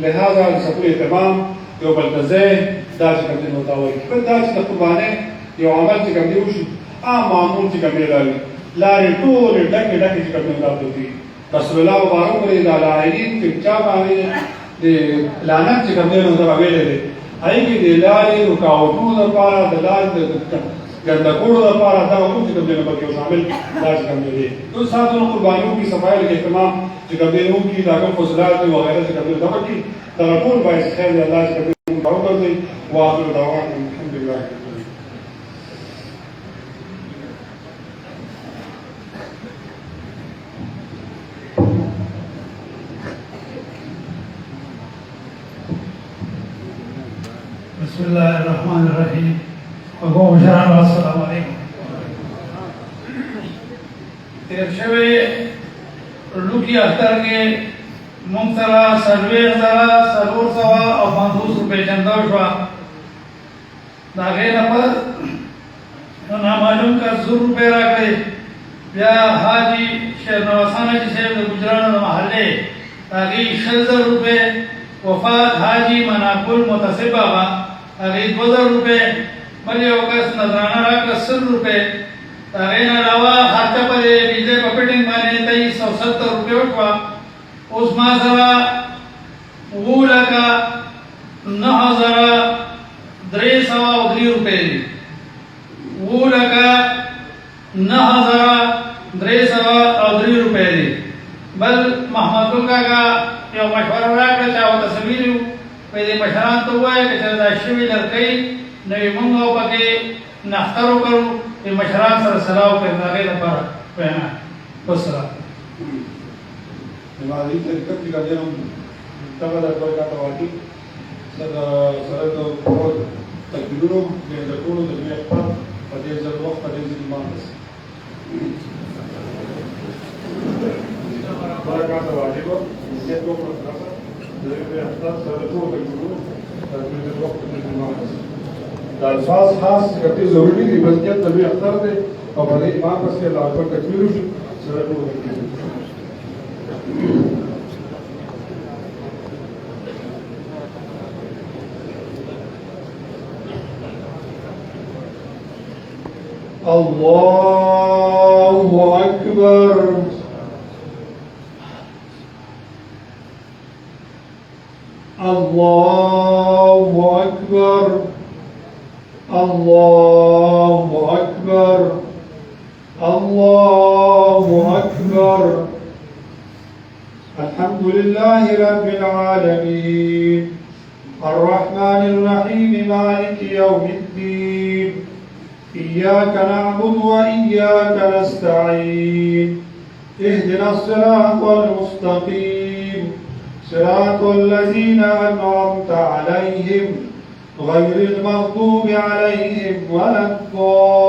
لهذا د سپورې اهتمام یو بل ته ځای دا چې کوم دی نو دا وایي بل دا چې د قربانۍ یو عمل چې کوم دی وشي عام معمول چې کوم دی راوي لارې ټولې ډکې ډکې چې کوم دی راځي دي رسول الله مبارک لري دا لاعلین چې چا باندې د لعنت چې کوم دی نو دا ویلې دي هغې کې د لارې رکاوټونو لپاره د لارې د ګندکوړو لپاره دا ټول چې کوم دی نو پکې شامل دا چې کوم دی نو ساتونو قربانیو کې صفایي کې اهتمام چې کوم دی نو کې دا کوم فضلات او وغیرہ چې کوم دی دا پکې دا ټول باید خیر دی الله چې کوم دی وکړي واخر دعوانا الحمد لله بسم الله الرحمن الرحیم وقوم شرعا والسلام علیکم تیر شوی لوکی اختر کے منترا سرویر زرا سرور سوا او 500 روپے چندہ شوا داغے نفر نامعلوم کا 100 روپے را کرے بیا حاجی شیر نواسانہ جی صاحب گجران محلے تاگی 60 روپے وفات حاجی مناقل متصب بابا تاگی 2000 روپے ملی اوکس نظرانہ را کر 100 روپے تاغین علاوہ خرچہ پر بیزے پپیٹنگ مانے 2370 روپے اٹھوا اس مازرا وولا کا 9303 روپے وولا کا 9303 روپے بل محمد کا یو مشورہ راکړه چې او تصویر په دې مشران ته وایي چې دا شوی لرکې نوې مونږ پکې نختر وکړو چې مشران سره سلام وکړو هغه لپاره وینا والسلام نمازی طریقه کې راځم تاسو د برکات واټي سره د تکبیرونو د ټولو د خپل په دې ځل وخت په دې ځل ایمان برکات واټي کو چې کو پر تاسو د دې احساس سره ټول تکبیرونو د دې وخت په دې ایمان دا الفاظ خاص کته ضروری دي بلکې د اختر دي او په دې ایمان پسې الله اکبر تکبیر وشي سره ټول تکبیر الله أكبر الله أكبر الله أكبر الله أكبر. الحمد لله رب العالمين الرحمن الرحيم مالك يوم الدين إياك نعبد وإياك نستعين اهدنا الصراط المستقيم صراط الذين أنعمت عليهم غير المغضوب عليهم ولا الضالين.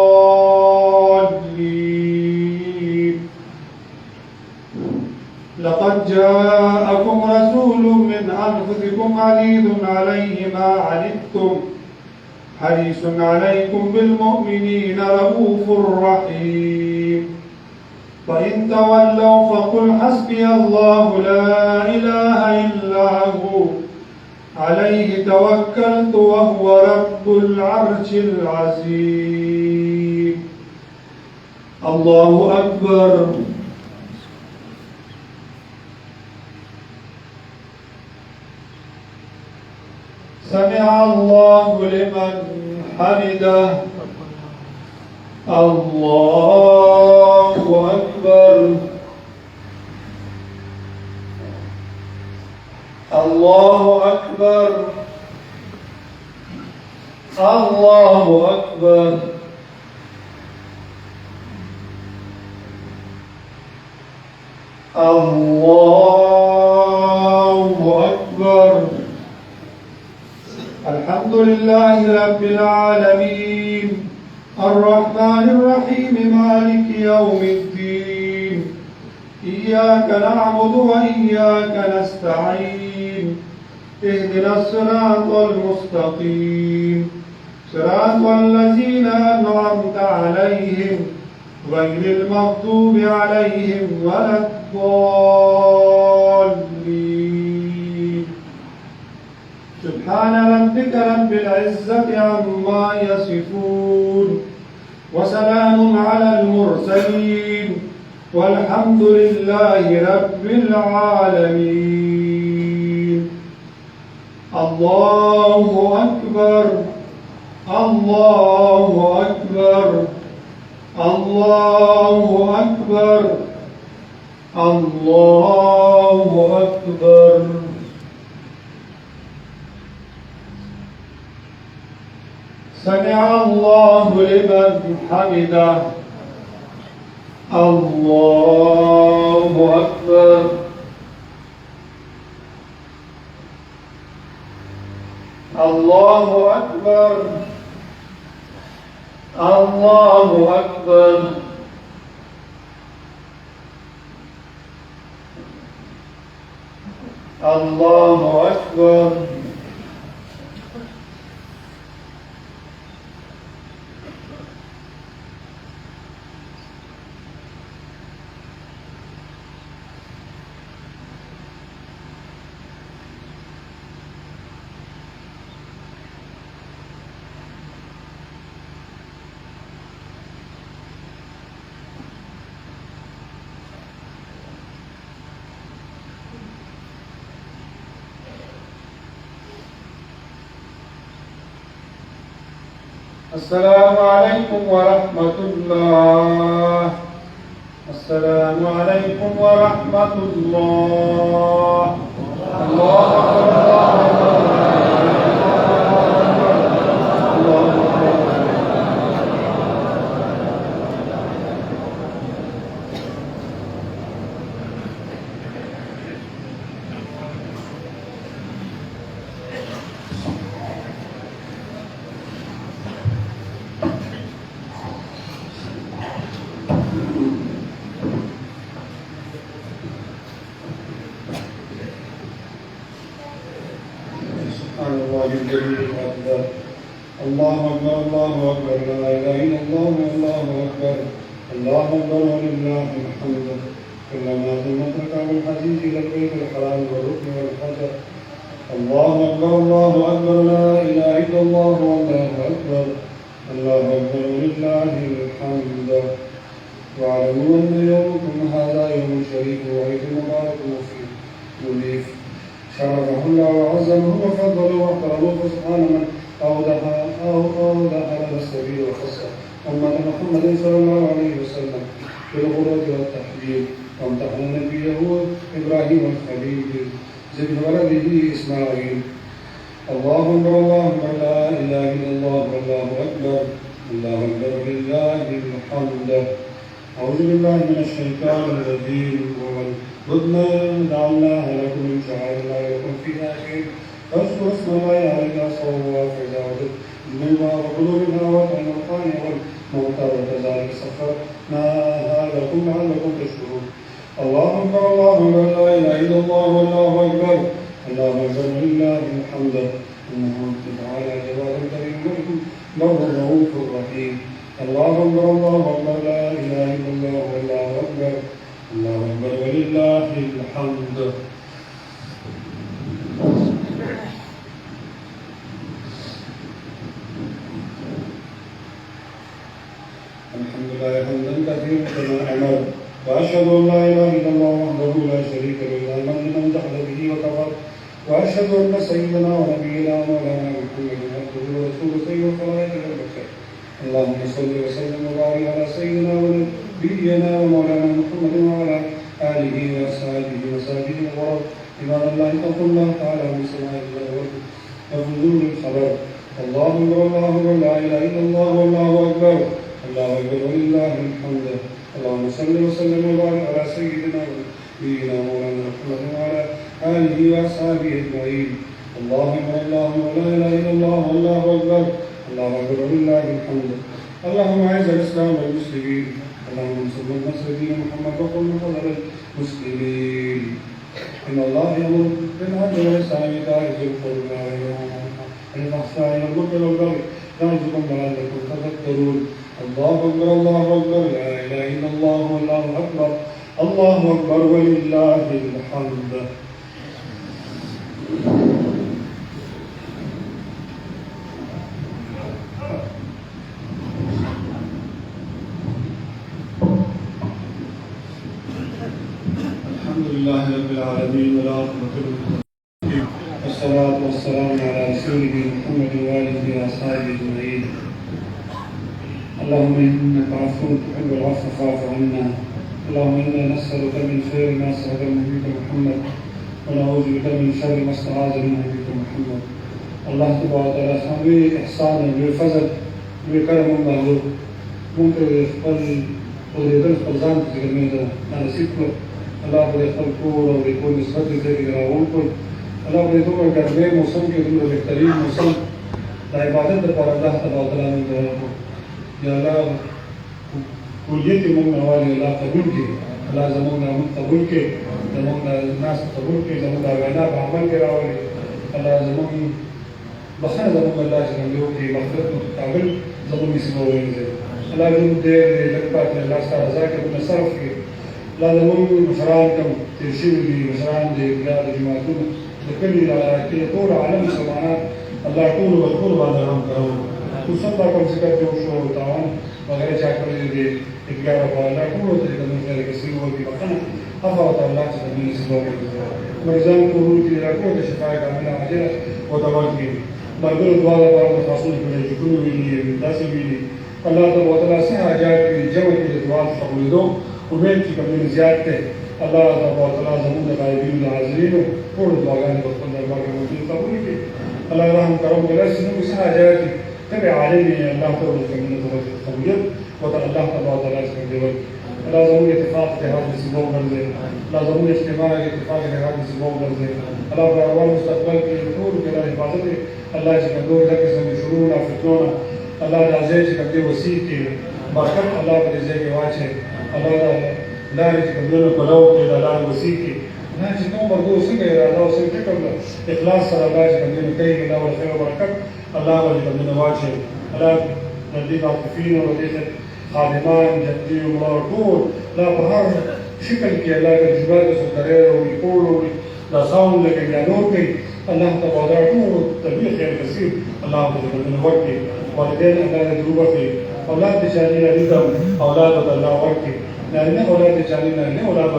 لقد جاءكم رسول من أنفسكم عزيز عليه ما عنتم حريص عليكم بالمؤمنين رؤوف رحيم. فإن تولوا فقل حسبي الله لا إله إلا هو عليه توكلت وهو رب العرش العظيم. الله أكبر. سمع الله لمن حمده. الله أكبر. الله أكبر. الله أكبر. الله أكبر. الحمد لله رب العالمين الرحمن الرحيم مالك يوم الدين إياك نعبد وإياك نستعين اهدنا الصراط المستقيم صراط الذين أنعمت عليهم غير المغضوب عليهم ولا الضالين. سبحان ربك رب العزة عما يصفون وسلام على المرسلين والحمد لله رب العالمين. الله أكبر. الله أكبر. الله أكبر. الله أكبر. سمع الله لمن حمده. الله أكبر. الله أكبر. الله أكبر. الله أكبر. السلام عليكم ورحمة الله. السلام عليكم ورحمة الله. الله الله أكبر. الله أكبر. لا إله إلا الله. الله أكبر. الله أكبر ولله الحمد. كلما ثمت ركاب الحديث إلى البيت الحرام والركن والحجر. الله أكبر. الله أكبر. لا إله إلا الله. الله أكبر. الله أكبر ولله الحمد. واعلموا أن يومكم هذا يوم شريف وعيد مبارك مضيف شرفه الله وعظمه وفضله واحترمه. فسبحان من أو دخل السبيل وخصه أمة محمد صلى الله عليه وسلم بالغلو والتحليل وامتحن نبيه إبراهيم الخليل ذكر ولده إسماعيل. الله أكبر الله أكبر لا إله إلا الله والله أكبر الله أكبر ولله الحمد. أعوذ بالله من الشيطان الرجيم. والبدن جعلناها لكم من شعائر الله لكم فيها خير فاذكروا اسم الله عليها صواب فإذا وجدتم منها فكلوا منها وأطعموا القانع والموتى وكذلك سخرناها لكم لعلكم تشكرون. الله أكبر الله أكبر لا إله إلا الله والله أكبر الله أكبر ولله الحمد. إنه تعالى جواد كريم بر رؤوف رحيم. الله أكبر الله أكبر لا إله إلا الله والله أكبر الله أكبر ولله الحمد. الحمد لله حمدا كثيرا كما أمر وأشهد أن لا إله إلا الله وحده لا شريك له آمن من جحد به وكفر وأشهد أن سيدنا ونبينا مولانا محمد عبده ورسوله سيد الخلائق والبشر. اللهم صل وسلم وبارك على سيدنا ونبينا ومولانا محمد وعلى آله وأصحابه وصحبه الغرب. عباد الله اتقوا الله تعالى من سماع الله وفضول الخبر. الله أكبر الله أكبر لا إله إلا الله والله أكبر الله أكبر ولله الحمد. اللهم صل وسلم وبارك على سيدنا ونبينا مولانا محمد وعلى آله وأصحابه أجمعين. الله أكبر الله أكبر لا إله إلا الله والله أكبر الله أكبر ولله الحمد. اللهم أعز الإسلام والمسلمين اللهم انصر من نصر دين محمد وقل من فضل المسلمين. إن الله يأمر بالعدل والإحسان وإيتاء ذي القربى وينهى عن الفحشاء والمنكر والبغي يعظكم لعلكم تذكرون. الله أكبر الله أكبر لا إله إلا الله والله أكبر الله أكبر ولله الحمد. الحمد لله رب العالمين والعاقبة للمتقين والصلاة والسلام على رسوله محمد وآله وأصحابه أجمعين. اللهم إنك عفو تحب العفو فاعف عنا. اللهم إنا نسألك من خير ما سألك نبيك محمد ونعوذ بك من شر ما استعاذ منه نبيك محمد. الله تبارك وتعالى خامي إحسان وفضل وكرم الله ممكن يقبل وليدل فلزان في الميدة أنا سيكله الله بيخلق كورة ويكون نسبة ذلك راونكل الله بيدور قربين موسم کے دور بہترین موسم لا عبادت پر اللہ تبارک وتعالی نے دعا یا اللہ کلیت من حوالی اللہ قبول کی اللہ زمون من قبول کے زمون ناس قبول کے زمون غنا بعمل کے راولی اللہ زمون بخنا زمون اللہ جل کی مغفرت قابل زمون مسموین دے اللہ جو دے لگتا ہے اللہ تعالی رضا کے نصرف کے لا زمون مشران کم ترشیل دی مشران دے بلاد جماعتون لكل طول عالم سماعات الله طول والطول بعد الهم كرم وصلنا كم سكت جوشو وطعام وغير شاكر دي إقرار الله طول تلك من ذلك السلوى في بقنا أفضل الله تسمين السلوى ورزان قرون في ركوة شفاء كاملة عجلة وتوجه بربل الدوال بارد الرسول كل يجكون مني من داس مني الله تبارك سها جاء في جوة الدوال قبل دوم وبين في كمين زيادته الله تبارك زمون غائبين الحاضرين كل دعاء بقول الله موجود قبول کے اللہ رحم کرم بلا سنو سے حاجات تبع علينا الله تبارك من القبولية وتعالى الله تبارك وتعالى سبحانه لا ضروري اتفاق هذا السبوع غرزه لا ضروري اجتماع اتفاق هذا السبوع غرزه الله بأرواح المستقبل في الدور كلا حفاظته الله يجعل لك سمي شرونا فتونا الله جازيك كبدي وسيك بركات الله برزاق واجه الله لا يجعل لنا بلاو كلا لا وسيك نا چې کوم ورغو څنګه اراده او څنګه فکر له اخلاص سره الله چې کوي کوي الله او خیر او برکت الله ولي کوي واجب الله دې عاطفین او دې خادمان جدي او ټول لا په هر شکل کې الله د جوړه سره او ټول دا څاون له کې نور کوي الله تبارک ټول تبلیغ خیر کثیر الله دې کوي ورکي والدین الله دې وروبه اولاد دې چالي نه اولاد الله ورکي نه اولاد دې چالي نه اولاد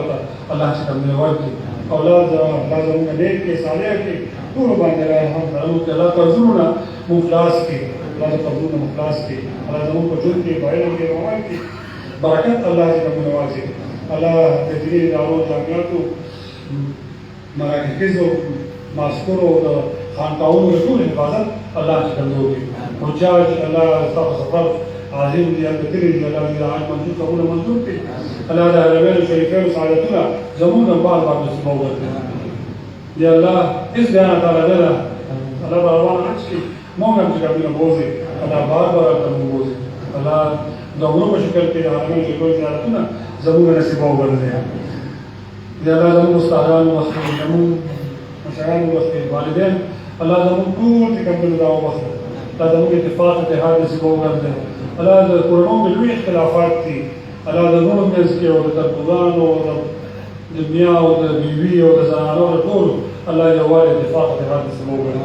الله چې کوي ورکي اولاد الله زموږ نیک کې صالح کې ټول باندې رحم وکړي چې الله قرضونه مخلاص کړي الله قرضونه مخلاص کړي الله زموږ په ژوند کې باید کې روان کړي برکت الله دې موږ نوازي الله د دې ادارو جامعاتو مراکزو ماسکورو د خانقاهونو ټول حفاظت الله چې کوي او چې الله تاسو سفر عظیم دي البتري دي الله دې عام منظور قبول منظور کړي الله دې علماء شریفین سعادتونه زموږ د بار بار نصیب وکړي یا الله اس بیان تعالی دې الله روان اچي موږ هم چې کوي بوزي الله بار بار کوم بوزي الله دغه په شکل کې علماء شریفین سعادتونه زموږ نصیب وکړي یا الله زموږ مستحقان واسطه زموږ مشاعر واسطه والدین الله زموږ ټول چې کوم دا واسطه الله زموږ اتفاق اتحاد نصیب وکړي الله د کورونو د لوی اختلافات دي الله د نورو منځ کې او د تربوزانو او د میا او د بیوي او د زنانو ټول الله یووالی اتفاق اتحاد نصیب وکړي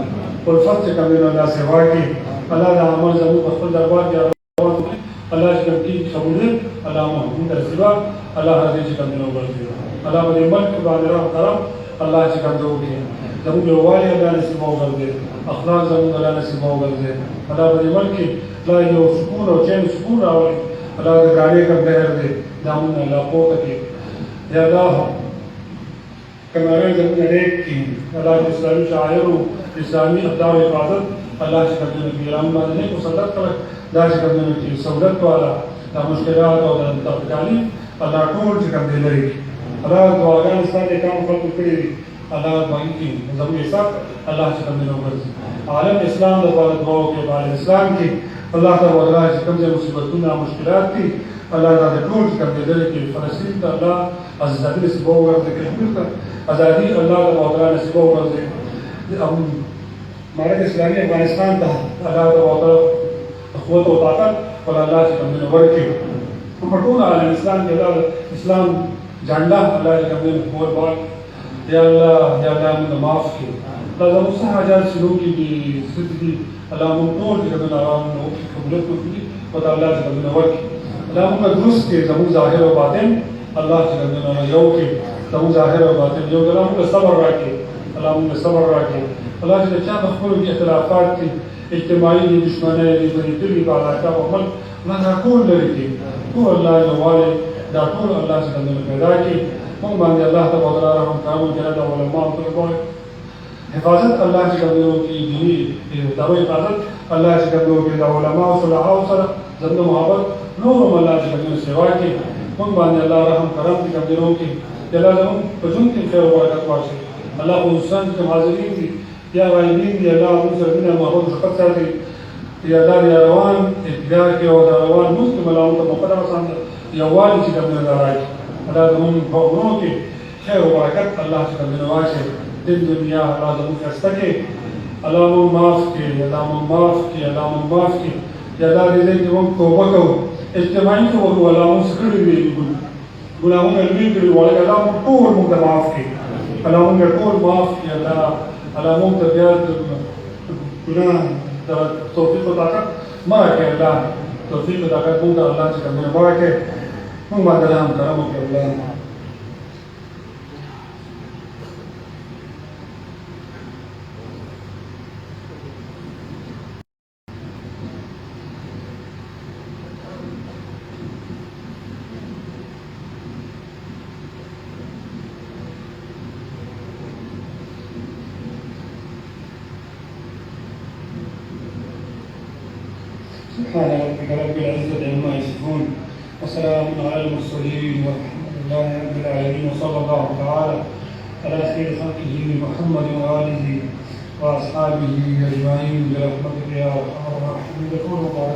الفت چې کوم الله سیوا کوي الله د عمل زموږ په خپل دربار کې الله چې کوم کې قبول الله محمود رسوا الله دې چې کوم نو ورته الله دې ملک باندې رحم کرم الله چې کوم دوی زموږ یووالی الله نصیب وکړي اخلاق زموږ الله نصیب وکړي الله دې ملک لا یو سکون او چین سکون راوړي الله دې غاړي کوم بهر دې دامن الله پوته کې یا الله کمره زموږ دې کې الله دې اسلامي شاعرو اسلامي اقدار حفاظت الله چې کوم دې ګرام باندې کو صدق کړ دا چې کوم دې سہولت والا دا مشکلات او د تکالیف الله ټول چې کوم دې لري الله دعاګان ستاسو کام خلق کړی الله باندې زموږ حساب الله چې کوم دې ورسي عالم اسلام د دعا کې عالم اسلام کې الله تعالی چې کوم مصیبتونه مشکلات دي الله تعالی ټول چې کوم دې لري کې فلسطین ته الله ازادي نصیب وکړي کشمیر ته ازادي الله تعالی نصیب وکړي مارک اسلامي افغانستان ته الله تعالی قوت او طاقت پر الله چې کوم دې ورکړي په ټول عالم اسلام کې الله اسلام جاندا الله چې کوم دې مور بال یا الله موږ معاف کړي دا زموږ حاجات شروع کیږي ستدي الله موږ ټول چې کوم نارام نو قبولت وکړي او الله چې کوم ورکړي الله موږ درست کې زموږ ظاهر او باطن الله چې کوم یو کې زموږ ظاهر او باطن یو الله موږ صبر راکړي الله موږ صبر راکړي الله چې چا د خپل اختلافات دي اجتماعي دشمنۍ دي بریدلي په علاقه او عمل نه ټول لري دي ټول الله جواله دا ټول الله چې کوم پیدا کړي موږ باندې الله تعالی رحم کاوه جنت او علماء ته کوي حفاظت الله چې کوم کی دینی دغه حفاظت الله چې کوم کی د علماء او صلاح سره زنده محبت نور الله چې کوم سیوا کوي موږ باندې الله رحم کرم دې کوم کی دلاله په ژوند کې خیر او برکت واچي الله خصوصا چې حاضرین دي یا غایبین دي الله موږ سره دې محبت شفقت ساتي یا دار یا روان اتجاه کې او روان مسلم ملاو ته مقدم سان یووالي چې کوم نه راځي الله زموږ په ورونو کې خیر او برکت الله چې کوم نه واچي د دنیا الله زموږ خستکه الله مو معاف کړي الله مو معاف کړي الله مو معاف کړي یا دا دې چې موږ توبه کوو اجتماعي توبه کوو الله مو سکړي وي ګناهونه لوي کړي ولې الله مو ټول موږ معاف کړي الله مو ټول معاف کړي الله مو ته بیا ګناه توفیق او طاقت ما کې الله توفیق او طاقت مو ته الله چې کومه ورکه موږ باندې رحم کرم وکړي الله سبحان ربك رب العزة عما يصفون وسلام على المرسلين والحمد لله رب العالمين وصلى الله تعالى على خير خلقه محمد وآله وأصحابه أجمعين برحمتك يا أرحم الراحمين يقول الله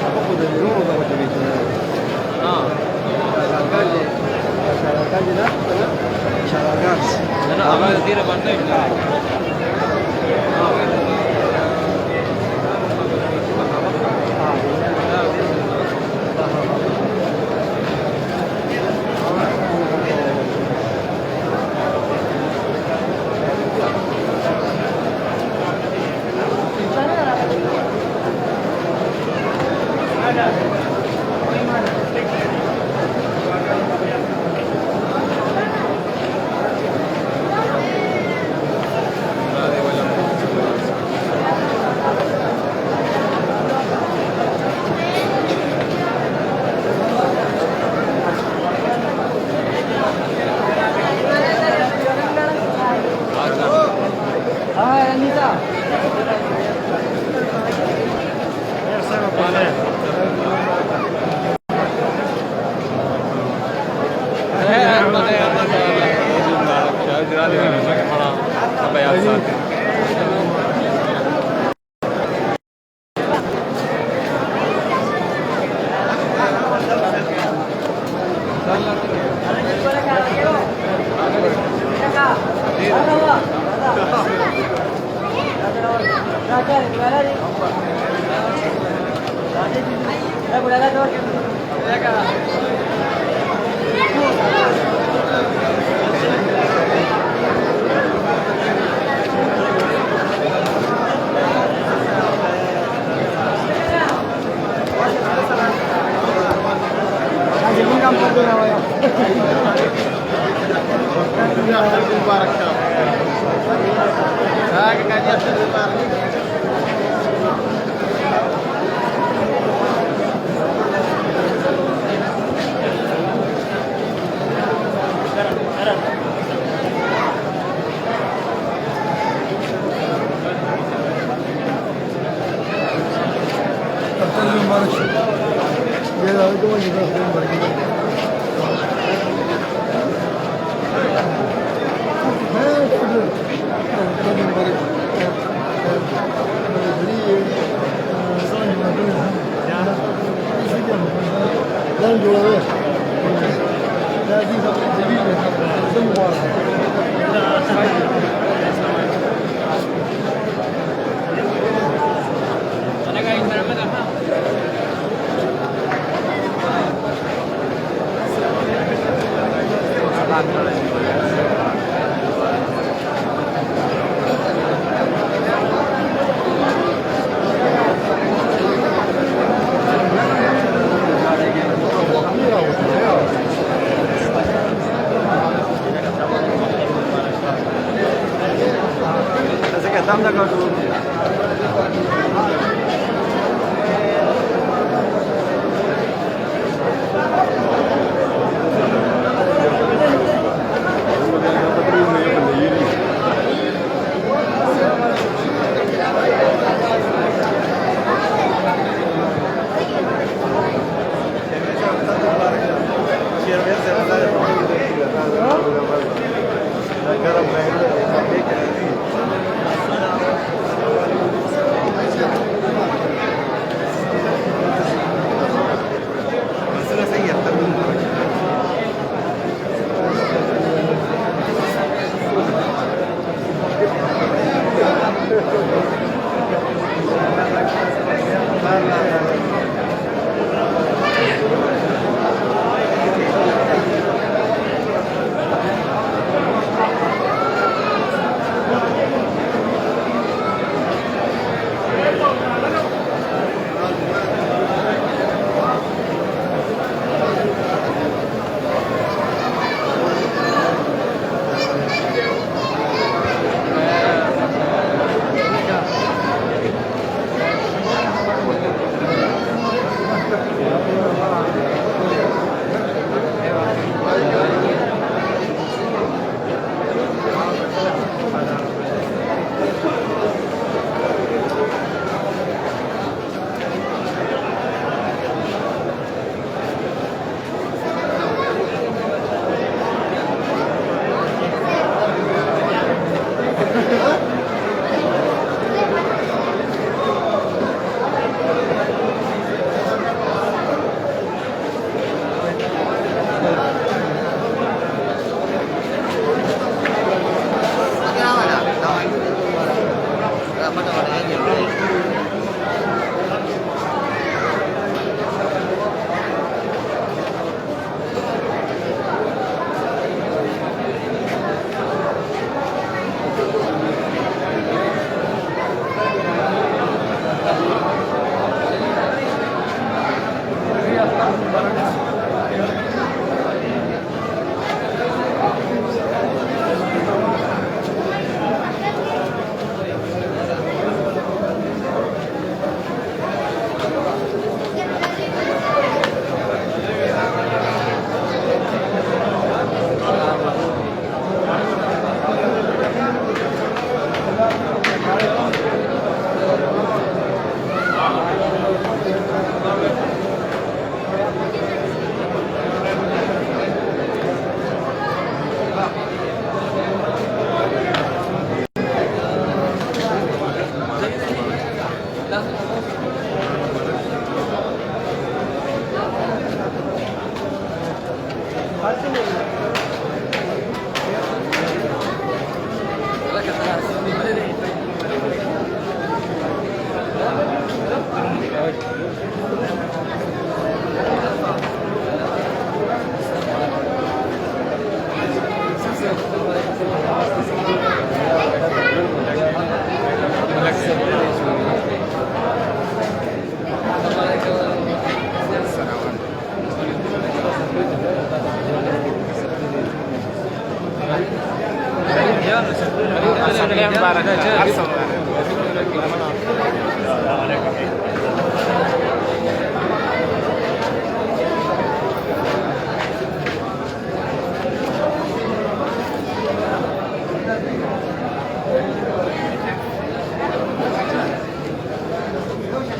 apa kuda ni rumah kau macam itu syarakat je nak syarakat karena awal dia pandai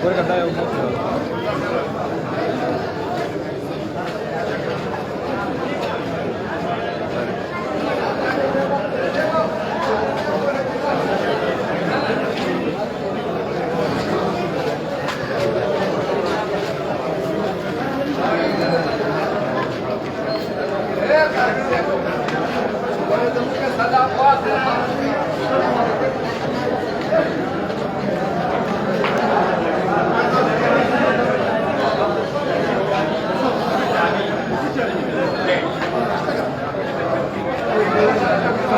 Gue kata